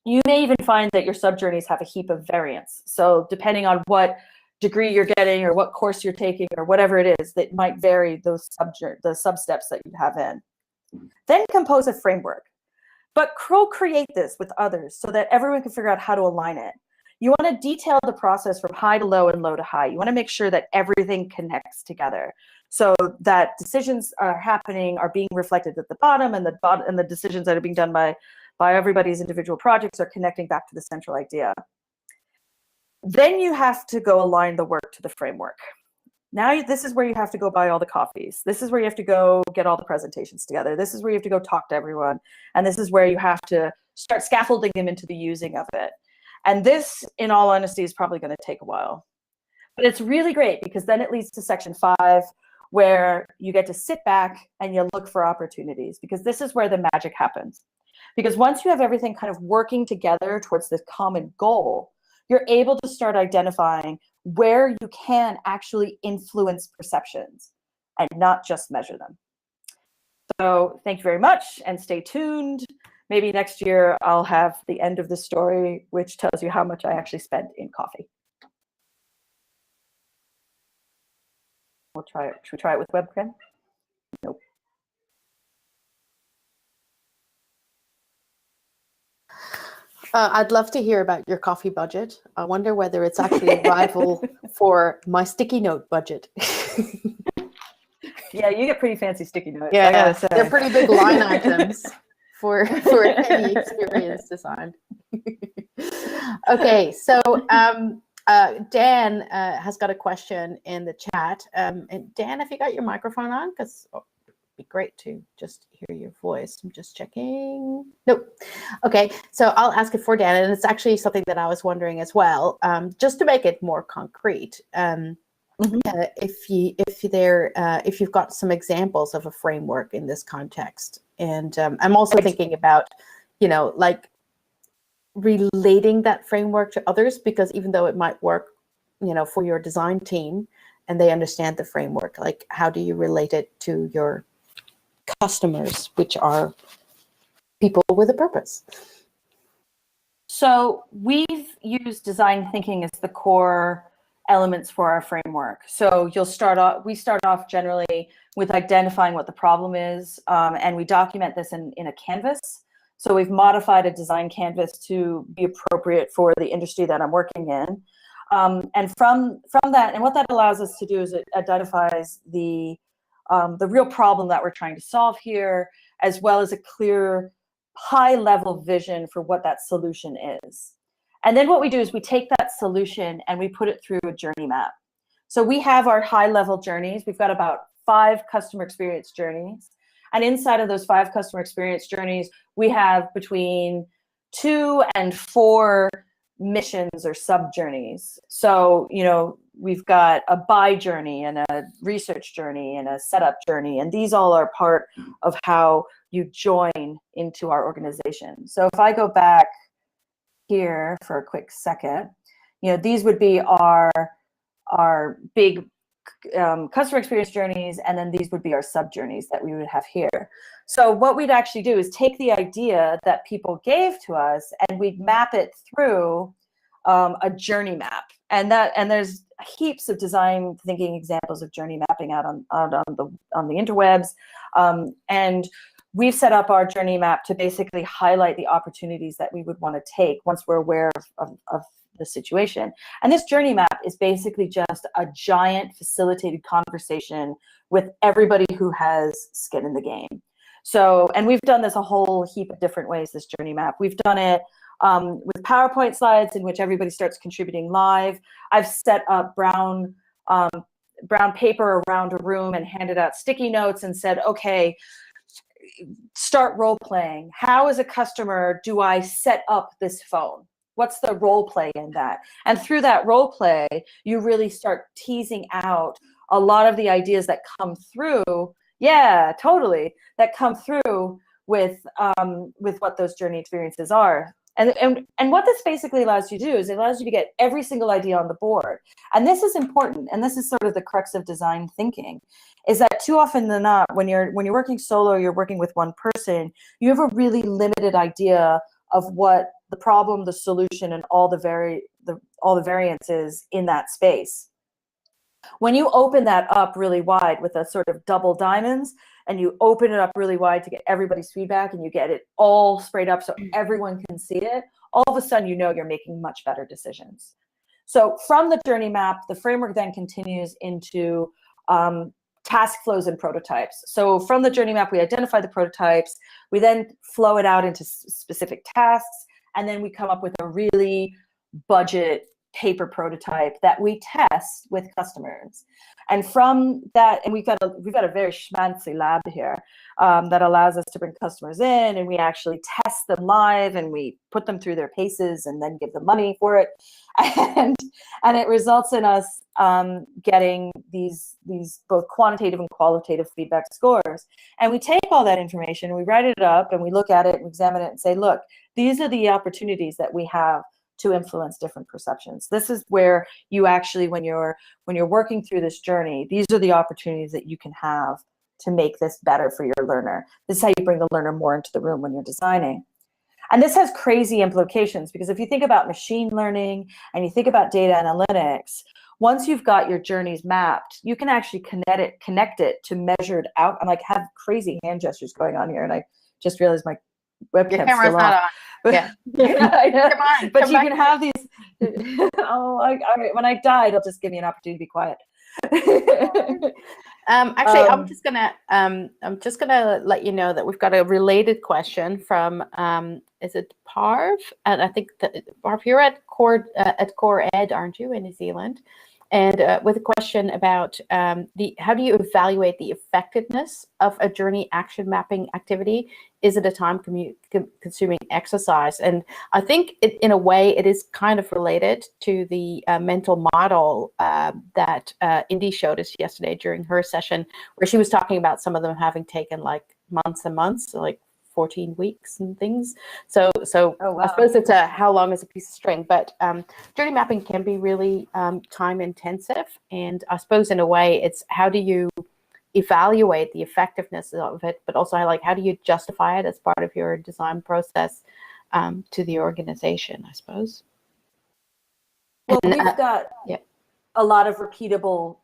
You may even find that your sub-journeys have a heap of variance. So depending on what degree you're getting or what course you're taking or whatever it is, that might vary the sub-steps that you have in. Then compose a framework. But co-create this with others so that everyone can figure out how to align it. You want to detail the process from high to low and low to high. You want to make sure that everything connects together so that decisions are being reflected at the bottom, and the decisions that are being done by everybody's individual projects are connecting back to the central idea. Then you have to go align the work to the framework. Now this is where you have to go buy all the coffees. This is where you have to go get all the presentations together. This is where you have to go talk to everyone. And this is where you have to start scaffolding them into the using of it. And this, in all honesty, is probably going to take a while. But it's really great because then it leads to section 5, where you get to sit back and you look for opportunities, because this is where the magic happens. Because once you have everything kind of working together towards this common goal, you're able to start identifying where you can actually influence perceptions and not just measure them. So thank you very much and stay tuned. Maybe next year I'll have the end of the story, which tells you how much I actually spent in coffee. We'll try it. Should we try it with webcam? Nope. I'd love to hear about your coffee budget. I wonder whether it's actually a rival for my sticky note budget. Yeah, you get pretty fancy sticky notes. Yeah, I gotta say. they're pretty big line items for any experience design. Okay, so Dan has got a question in the chat. And Dan, have you got your microphone on? Because be great to just hear your voice. I'm just checking. Nope. Okay, so I'll ask it for Dan, and it's actually something that I was wondering as well. Just to make it more concrete, if you've got some examples of a framework in this context, and I'm also thinking about, like relating that framework to others, because even though it might work, for your design team, and they understand the framework, like how do you relate it to your customers, which are people with a purpose? So we've used design thinking as the core elements for our framework. So we start off generally with identifying what the problem is, and we document this in a canvas. So we've modified a design canvas to be appropriate for the industry that I'm working in. And from that, and what that allows us to do is it identifies the real problem that we're trying to solve here, as well as a clear high-level vision for what that solution is. And then what we do is we take that solution and we put it through a journey map. So we have our high-level journeys. We've got about 5 customer experience journeys. And inside of those 5 customer experience journeys, we have between 2 and 4 missions or sub-journeys. So, we've got a buy journey and a research journey and a setup journey, and these all are part of how you join into our organization. So if I go back here for a quick second, these would be our big customer experience journeys, and then these would be our sub journeys that we would have here. So what we'd actually do is take the idea that people gave to us and we'd map it through a journey map, and there's heaps of design thinking examples of journey mapping out on the interwebs, and we've set up our journey map to basically highlight the opportunities that we would want to take once we're aware of the situation. And this journey map is basically just a giant facilitated conversation with everybody who has skin in the game. So, and we've done this a whole heap of different ways, this journey map. We've done it with PowerPoint slides in which everybody starts contributing live. I've set up brown paper around a room and handed out sticky notes and said, okay, start role playing. How, as a customer, do I set up this phone? What's the role play in that? And through that role play, you really start teasing out a lot of the ideas that come through. Yeah, totally. That come through with what those journey experiences are. And what this basically allows you to do is it allows you to get every single idea on the board. And this is important. And this is sort of the crux of design thinking, is that too often than not, when you're working solo, you're working with one person, you have a really limited idea of what the problem, the solution, and all the variances in that space. When you open that up really wide with a sort of double diamonds, and you open it up really wide to get everybody's feedback, and you get it all sprayed up so everyone can see it, all of a sudden you're making much better decisions. So from the journey map, the framework then continues into task flows and prototypes. So from the journey map, we identify the prototypes, we then flow it out into specific tasks, and then we come up with a really budget paper prototype that we test with customers. And from that, and we've got a very schmancy lab here that allows us to bring customers in, and we actually test them live, and we put them through their paces and then give them money for it. And it results in us getting these both quantitative and qualitative feedback scores. And we take all that information, we write it up, and we look at it and examine it and say, look, these are the opportunities that we have to influence different perceptions. This is where you actually, when you're working through this journey, these are the opportunities that you can have to make this better for your learner. This is how you bring the learner more into the room when you're designing. And this has crazy implications, because if you think about machine learning and you think about data analytics, once you've got your journeys mapped, you can actually connect it to measured out. I'm like, have crazy hand gestures going on here, and I just realized my webcam's still not on. Yeah. But you can have these. When I die, it'll just give me an opportunity to be quiet. Actually, I'm just gonna let you know that we've got a related question from is it Parv? And I think that Parv, you're at Core Ed, aren't you, in New Zealand? And with a question about how do you evaluate the effectiveness of a journey action mapping activity? Is it a time-consuming exercise? And I think in a way it is kind of related to the mental model that Indy showed us yesterday during her session, where she was talking about some of them having taken like months and months, so like 14 weeks and things. So oh, wow. I suppose it's how long is a piece of string, but journey mapping can be really time intensive. And I suppose in a way it's how do you evaluate the effectiveness of it, but also like how do you justify it as part of your design process to the organization, I suppose. Well, we've got a lot of repeatable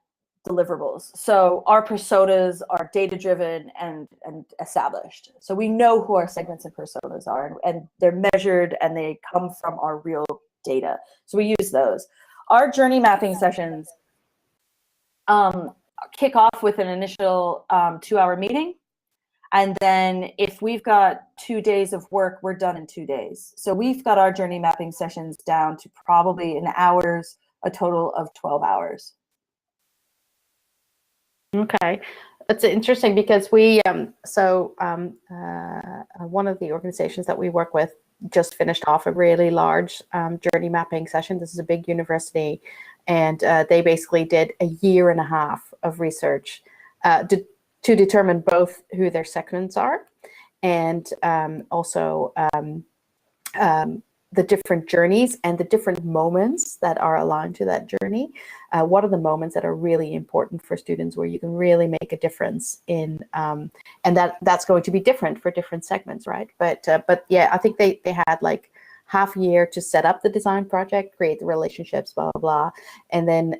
deliverables. So our personas are data-driven and established. So we know who our segments and personas are, and they're measured and they come from our real data. So we use those. Our journey mapping sessions kick off with an initial 2-hour meeting. And then if we've got 2 days of work, we're done in 2 days. So we've got our journey mapping sessions down to probably in hours, a total of 12 hours. Okay, that's interesting because we one of the organizations that we work with just finished off a really large journey mapping session. This is a big university, and they basically did a year and a half of research to determine both who their segments are and also the different journeys and the different moments that are aligned to that journey. What are the moments that are really important for students where you can really make a difference in, and that's going to be different for different segments, right? But yeah, I think they had like half a year to set up the design project, create the relationships, blah blah blah, and then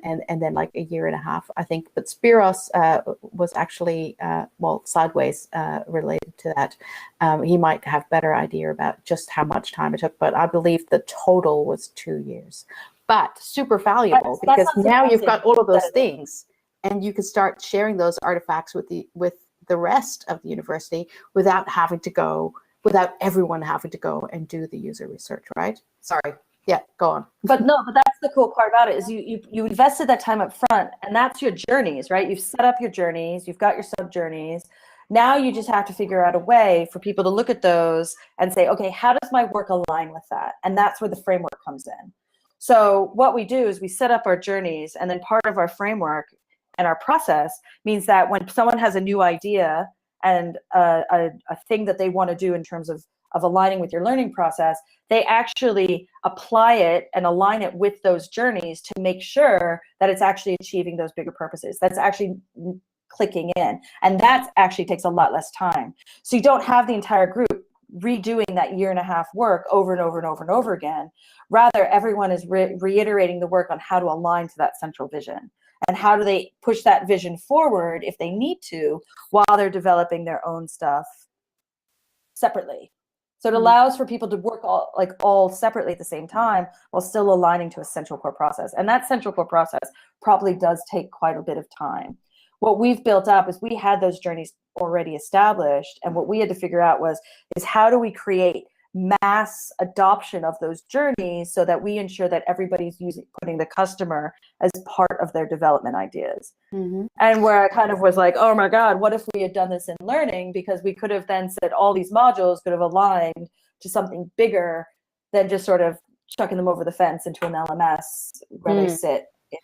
like a year and a half, I think. But Spiros was actually sideways related to that. He might have better idea about just how much time it took, but I believe the total was 2 years. But super valuable because now you've got all of those things, and you can start sharing those artifacts with the rest of the university without everyone having to go and do the user research, right? Sorry. Yeah, go on. But that's the cool part about it is you invested that time up front, and that's your journeys, right? You've set up your journeys, you've got your sub journeys. Now you just have to figure out a way for people to look at those and say, okay, how does my work align with that? And that's where the framework comes in. So what we do is we set up our journeys, and then part of our framework and our process means that when someone has a new idea and a thing that they want to do in terms of aligning with your learning process, they actually apply it and align it with those journeys to make sure that it's actually achieving those bigger purposes. That's actually clicking in. And that actually takes a lot less time. So you don't have the entire group redoing that year and a half work over and over and over and over again. Rather, everyone is reiterating the work on how to align to that central vision. And how do they push that vision forward if they need to while they're developing their own stuff separately. So it allows for people to work all separately at the same time while still aligning to a central core process. And that central core process probably does take quite a bit of time. What we've built up is we had those journeys already established. And what we had to figure out is how do we create mass adoption of those journeys so that we ensure that everybody's putting the customer as part of their development ideas. Mm-hmm. And where I kind of was like, oh my God, what if we had done this in learning? Because we could have then said all these modules could have aligned to something bigger than just sort of chucking them over the fence into an LMS where they sit in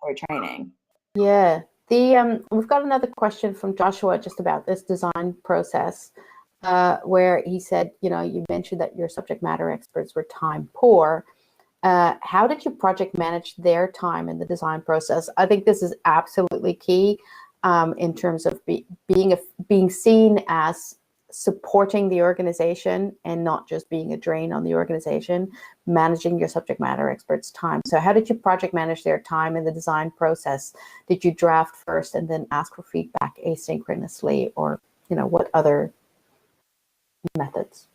mandatory training. Yeah. We've got another question from Joshua just about this design process. Where he said, you mentioned that your subject matter experts were time poor. How did your project manage their time in the design process? I think this is absolutely key in terms of being seen as supporting the organization and not just being a drain on the organization, managing your subject matter experts' time. So how did your project manage their time in the design process? Did you draft first and then ask for feedback asynchronously, or what other methods?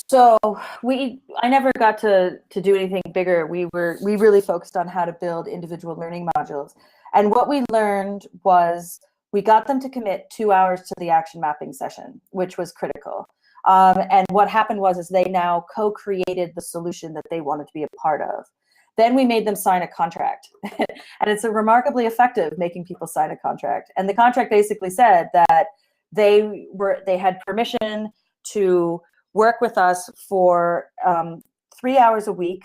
So I never got to do anything bigger. We really focused on how to build individual learning modules. And what we learned was we got them to commit 2 hours to the action mapping session, which was critical. And what happened is they now co-created the solution that they wanted to be a part of. Then we made them sign a contract. And it's remarkably effective making people sign a contract. And the contract basically said that they had permission to work with us for 3 hours a week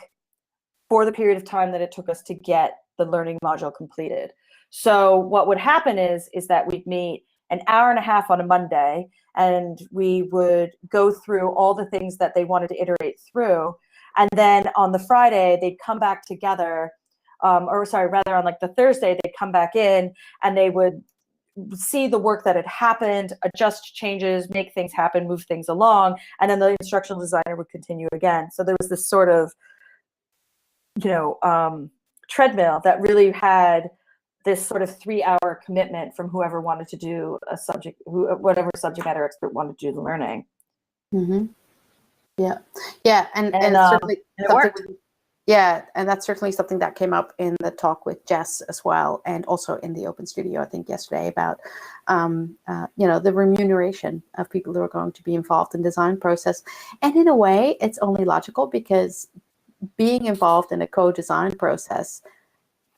for the period of time that it took us to get the learning module completed. So what would happen is that we'd meet an hour and a half on a Monday, and we would go through all the things that they wanted to iterate through. And then on the Friday, they'd come back together, on like the Thursday, they'd come back in and they would see the work that had happened, adjust changes, make things happen, move things along, and then the instructional designer would continue again. So there was this sort of, treadmill that really had this sort of 3-hour commitment from whoever wanted to do whatever subject matter expert wanted to do the learning. Mm-hmm. Yeah, and certainly it worked. Yeah, and that's certainly something that came up in the talk with Jess as well, and also in the Open Studio, I think, yesterday about, the remuneration of people who are going to be involved in design process. And in a way, it's only logical because being involved in a co-design process,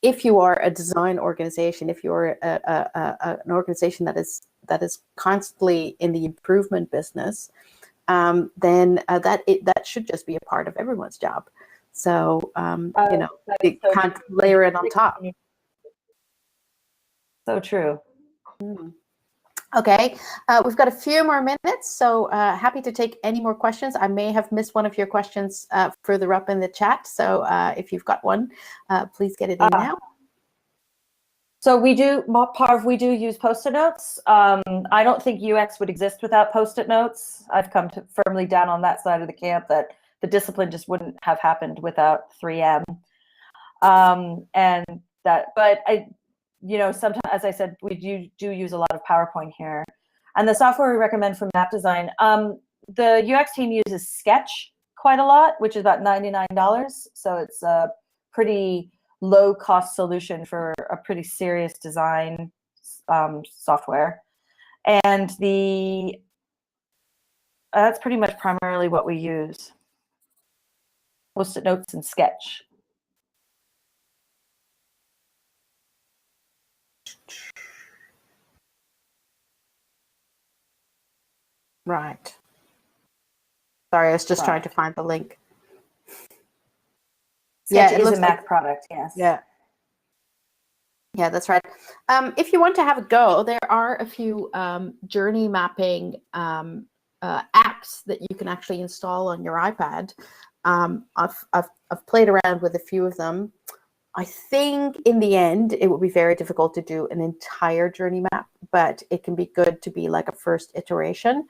if you are a design organization, if you're an organization that is constantly in the improvement business, then that should just be a part of everyone's job. So you so can't layer it on top. So true. Okay, we've got a few more minutes, so happy to take any more questions. I may have missed one of your questions further up in the chat, so if you've got one, please get it in now. So we do use Post-it notes. I don't think UX would exist without Post-it notes. I've come to firmly down on that side of the camp that the discipline just wouldn't have happened without 3M. Sometimes, as I said, we do use a lot of PowerPoint here. And the software we recommend for map design, the UX team uses Sketch quite a lot, which is about $99. So it's a pretty low cost solution for a pretty serious design software. And that's pretty much primarily what we use. Post-it notes and Sketch. Right. Sorry, I was just trying to find the link. Sketch is a Mac product, yes. Yeah. Yeah, that's right. If you want to have a go, there are a few journey mapping apps that you can actually install on your iPad. I've played around with a few of them. I think in the end, it would be very difficult to do an entire journey map, but it can be good to be like a first iteration.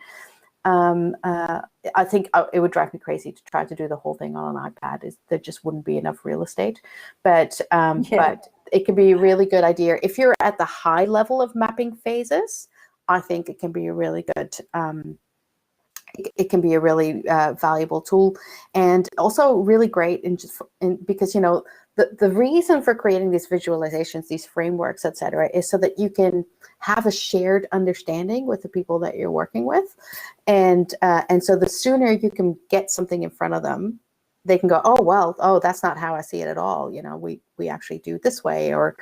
I think it would drive me crazy to try to do the whole thing on an iPad. There just wouldn't be enough real estate. But it can be a really good idea. If you're at the high level of mapping phases, I think it can be a really good it can be a really valuable tool, and also really great because the reason for creating these visualizations, these frameworks, etc., is so that you can have a shared understanding with the people that you're working with, and so the sooner you can get something in front of them, they can go, oh, that's not how I see it at all. We actually do it this way, or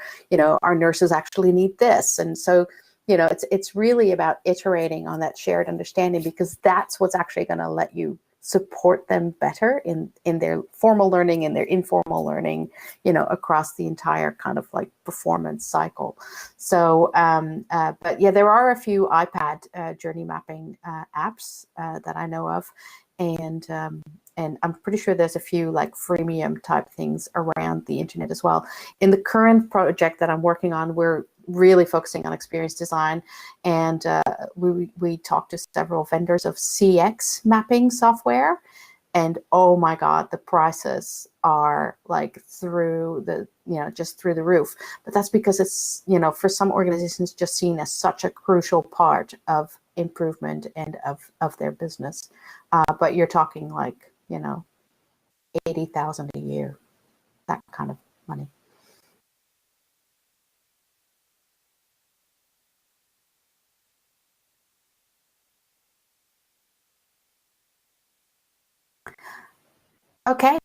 our nurses actually need this, and so. It's really about iterating on that shared understanding, because that's what's actually going to let you support them better in their formal learning, in their informal learning, across the entire kind of like performance cycle. So, but yeah, there are a few iPad journey mapping apps that I know of, and I'm pretty sure there's a few like freemium type things around the internet as well. In the current project that I'm working on, we're really focusing on experience design, and we talked to several vendors of CX mapping software, and oh my god, the prices are like just through the roof. But that's because it's for some organizations just seen as such a crucial part of improvement and of their business. But you're talking like 80,000 a year, that kind of money. Okay,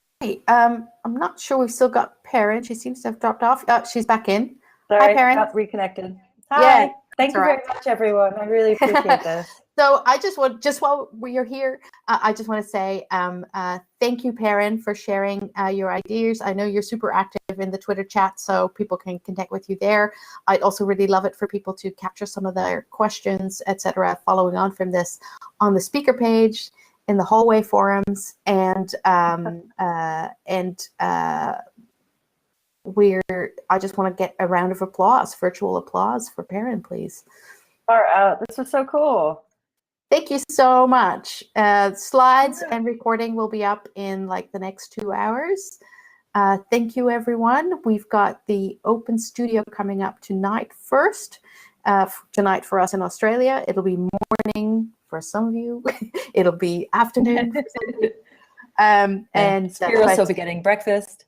I'm not sure we've still got Perin. She seems to have dropped off. She's back in. Sorry, hi, Perin. Got reconnected. Hi. Yeah, thank you very much, everyone. I really appreciate this. So I just while we're here, I just want to say thank you, Perin, for sharing your ideas. I know you're super active in the Twitter chat, so people can connect with you there. I'd also really love it for people to capture some of their questions, etc., following on from this on the speaker page, in the hallway forums, and I just want to get a round of applause, virtual applause for Perin, please. Far out. This was so cool. Thank you so much. Slides and recording will be up in like the next 2 hours. Thank you, everyone. We've got the Open Studio coming up tonight first. Tonight for us in Australia. It'll be morning for some of you. It'll be afternoon for some of you. And you'll also be getting breakfast.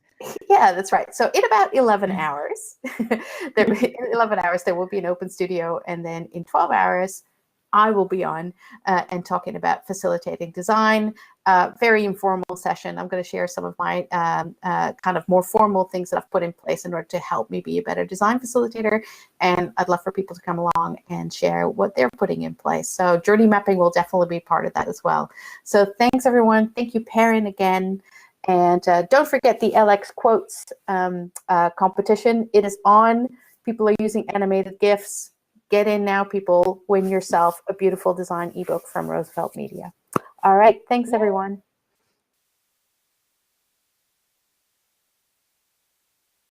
Yeah, that's right. So in about 11 hours, in 11 hours, there will be an Open Studio. And then in 12 hours, I will be on and talking about facilitating design. Very informal session. I'm going to share some of my kind of more formal things that I've put in place in order to help me be a better design facilitator. And I'd love for people to come along and share what they're putting in place. So journey mapping will definitely be part of that as well. So thanks, everyone. Thank you, Perin, again. And don't forget the LX Quotes competition. It is on. People are using animated GIFs. Get in now, people. Win yourself a beautiful design ebook from Roosevelt Media. All right. Thanks, everyone.